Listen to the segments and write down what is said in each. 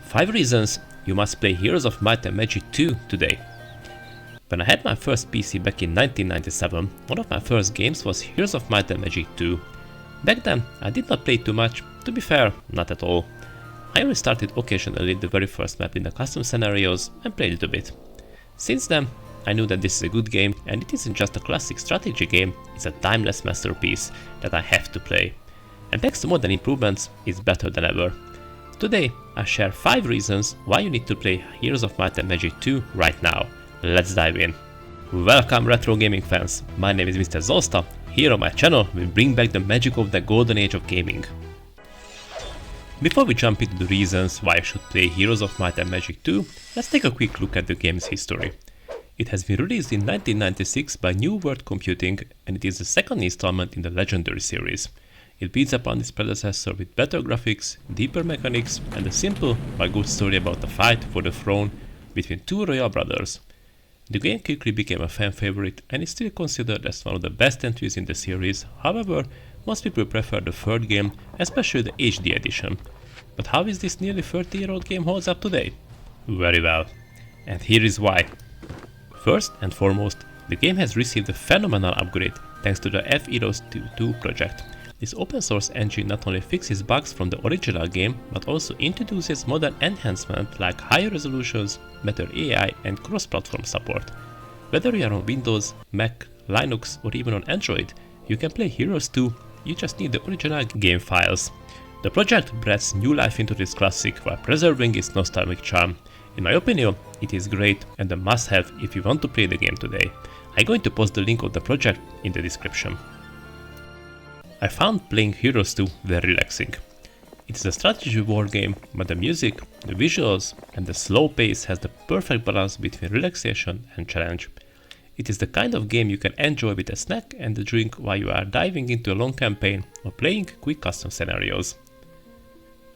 5 reasons you must play Heroes of Might and Magic 2 today. When I had my first PC back in 1997, one of my first games was Heroes of Might and Magic 2. Back then, I did not play too much, to be fair, not at all. I only started occasionally the very first map in the custom scenarios and played it a bit. Since then, I knew that this is a good game and it isn't just a classic strategy game, it's a timeless masterpiece that I have to play. And thanks to modern improvements, it's better than ever. Today, I share 5 reasons why you need to play Heroes of Might and Magic 2 right now. Let's dive in. Welcome retro gaming fans, my name is Mr. Zosta. Here on my channel we bring back the magic of the golden age of gaming. Before we jump into the reasons why I should play Heroes of Might and Magic 2, let's take a quick look at the game's history. It has been released in 1996 by New World Computing and it is the second installment in the Legendary series. It builds upon its predecessor with better graphics, deeper mechanics and a simple but good story about the fight for the throne between two royal brothers. The game quickly became a fan favorite and is still considered as one of the best entries in the series, however, most people prefer the third game, especially the HD edition. But how is this nearly 30-year-old game holds up today? Very well. And here is why. First and foremost, the game has received a phenomenal upgrade thanks to the F-Heroes 2 project. This open source engine not only fixes bugs from the original game, but also introduces modern enhancements like higher resolutions, better AI and cross-platform support. Whether you are on Windows, Mac, Linux or even on Android, you can play Heroes 2, you just need the original game files. The project breathes new life into this classic while preserving its nostalgic charm. In my opinion, it is great and a must-have if you want to play the game today. I'm going to post the link of the project in the description. I found playing Heroes 2 very relaxing. It is a strategy war game, but the music, the visuals and the slow pace has the perfect balance between relaxation and challenge. It is the kind of game you can enjoy with a snack and a drink while you are diving into a long campaign or playing quick custom scenarios.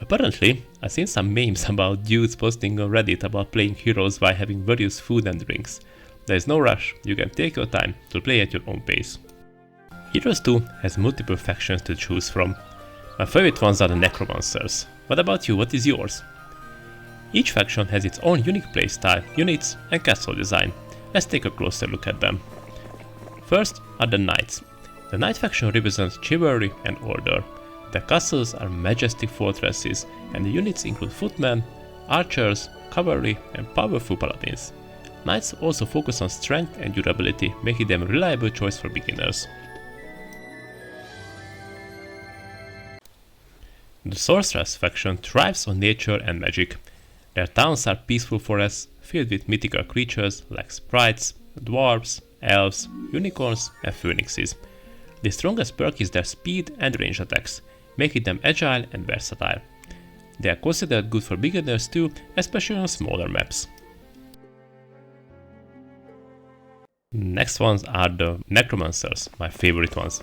Apparently, I've seen some memes about dudes posting on Reddit about playing Heroes while having various food and drinks. There is no rush, you can take your time to play at your own pace. Heroes 2 has multiple factions to choose from. My favorite ones are the Necromancers. What about you, what is yours? Each faction has its own unique playstyle, units and castle design. Let's take a closer look at them. First are the Knights. The Knight faction represents chivalry and order. Their castles are majestic fortresses and the units include footmen, archers, cavalry and powerful paladins. Knights also focus on strength and durability, making them a reliable choice for beginners. The Sorceress faction thrives on nature and magic. Their towns are peaceful forests filled with mythical creatures like sprites, dwarves, elves, unicorns and phoenixes. The strongest perk is their speed and range attacks, making them agile and versatile. They are considered good for beginners too, especially on smaller maps. Next ones are the Necromancers, my favorite ones.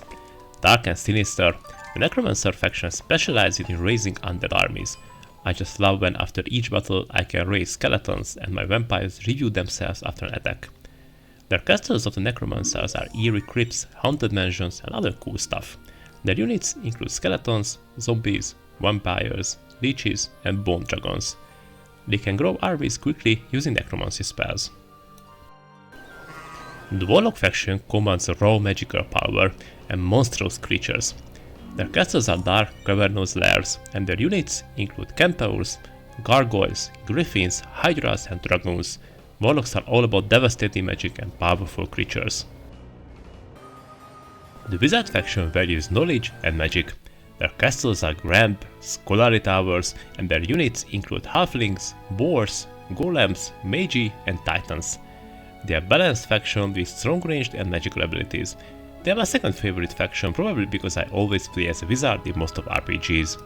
Dark and sinister, the Necromancer faction specializes in raising undead armies. I just love when after each battle I can raise skeletons and my vampires review themselves after an attack. The castles of the Necromancers are eerie crypts, haunted mansions and other cool stuff. Their units include skeletons, zombies, vampires, leeches and bone dragons. They can grow armies quickly using necromancy spells. The Warlock faction commands raw magical power and monstrous creatures. Their castles are dark, cavernous lairs, and their units include centaurs, gargoyles, griffins, hydras and dragons. Warlocks are all about devastating magic and powerful creatures. The Wizard faction values knowledge and magic. Their castles are grand, scholarly towers, and their units include halflings, boars, golems, magi and titans. They are a balanced faction with strong ranged and magical abilities. They are my second favorite faction, probably because I always play as a wizard in most of RPGs.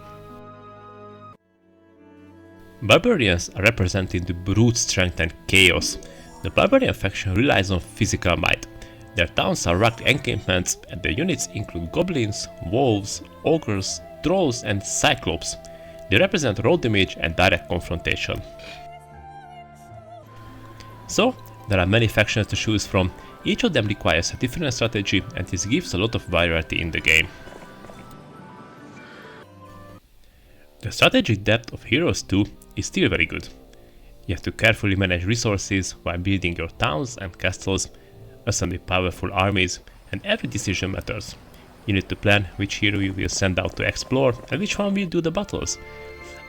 Barbarians are representing the brute strength and chaos. The Barbarian faction relies on physical might. Their towns are rugged encampments and their units include goblins, wolves, ogres, trolls and cyclops. They represent raw damage and direct confrontation. So, there are many factions to choose from. Each of them requires a different strategy and this gives a lot of variety in the game. The strategic depth of Heroes 2 is still very good. You have to carefully manage resources while building your towns and castles, assemble powerful armies, and every decision matters. You need to plan which hero you will send out to explore and which one will do the battles.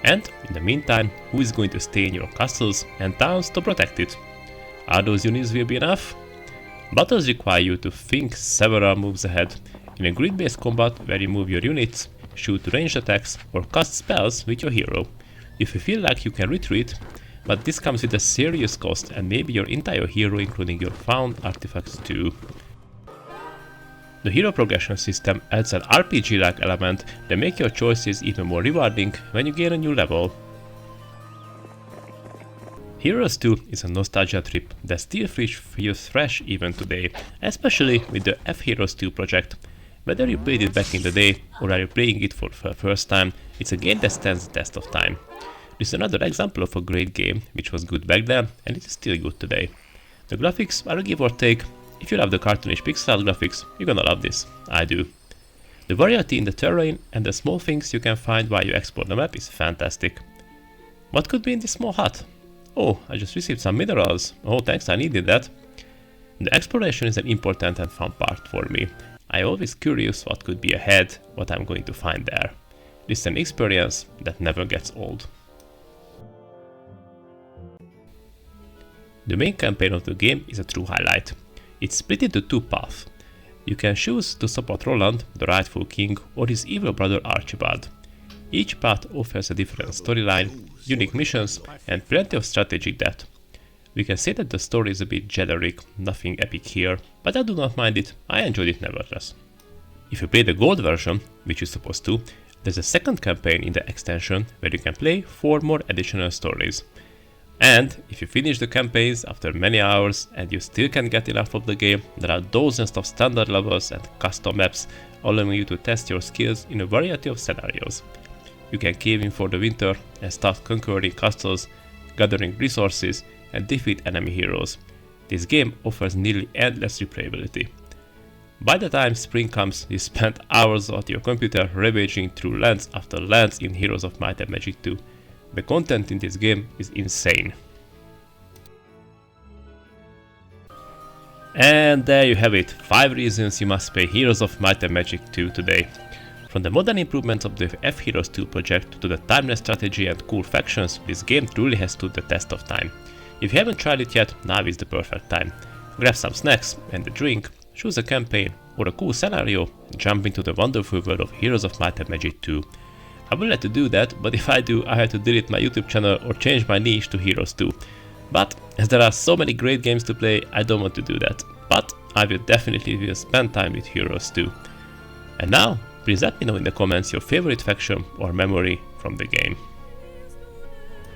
And, in the meantime, who is going to stay in your castles and towns to protect it? Are those units will be enough? Battles require you to think several moves ahead. In a grid-based combat where you move your units, shoot ranged attacks, or cast spells with your hero, if you feel like you can retreat, but this comes with a serious cost and maybe your entire hero including your found artifacts too. The hero progression system adds an RPG-like element that makes your choices even more rewarding when you gain a new level. Heroes 2 is a nostalgia trip that still feels fresh even today, especially with the F-Heroes 2 project. Whether you played it back in the day or are you playing it for the first time, it's a game that stands the test of time. This is another example of a great game which was good back then and it is still good today. The graphics are a give or take. If you love the cartoonish pixel graphics, you're gonna love this. I do. The variety in the terrain and the small things you can find while you explore the map is fantastic. What could be in this small hut? Oh, I just received some minerals. Oh, thanks, I needed that. The exploration is an important and fun part for me. I'm always curious what could be ahead, what I'm going to find there. This is an experience that never gets old. The main campaign of the game is a true highlight. It's split into two paths. You can choose to support Roland, the rightful king, or his evil brother Archibald. Each path offers a different storyline, unique missions, and plenty of strategic depth. We can say that the story is a bit generic, nothing epic here, but I do not mind it, I enjoyed it nevertheless. If you play the gold version, which you're supposed to, there's a second campaign in the extension where you can play 4 more additional stories. And if you finish the campaigns after many hours and you still can't get enough of the game, there are dozens of standard levels and custom maps allowing you to test your skills in a variety of scenarios. You can cave in for the winter and start conquering castles, gathering resources, and defeat enemy heroes. This game offers nearly endless replayability. By the time spring comes, you spend hours at your computer ravaging through lands after lands in Heroes of Might and Magic 2. The content in this game is insane. And there you have it, 5 reasons you must play Heroes of Might and Magic 2 today. From the modern improvements of the F-Heroes 2 project to the timeless strategy and cool factions, this game truly has stood the test of time. If you haven't tried it yet, now is the perfect time. Grab some snacks and a drink, choose a campaign or a cool scenario, and jump into the wonderful world of Heroes of Might and Magic 2. I would like to do that, but if I do, I have to delete my YouTube channel or change my niche to Heroes 2. But as there are so many great games to play, I don't want to do that. But I will definitely spend time with Heroes 2. And now, please let me know in the comments your favorite faction or memory from the game.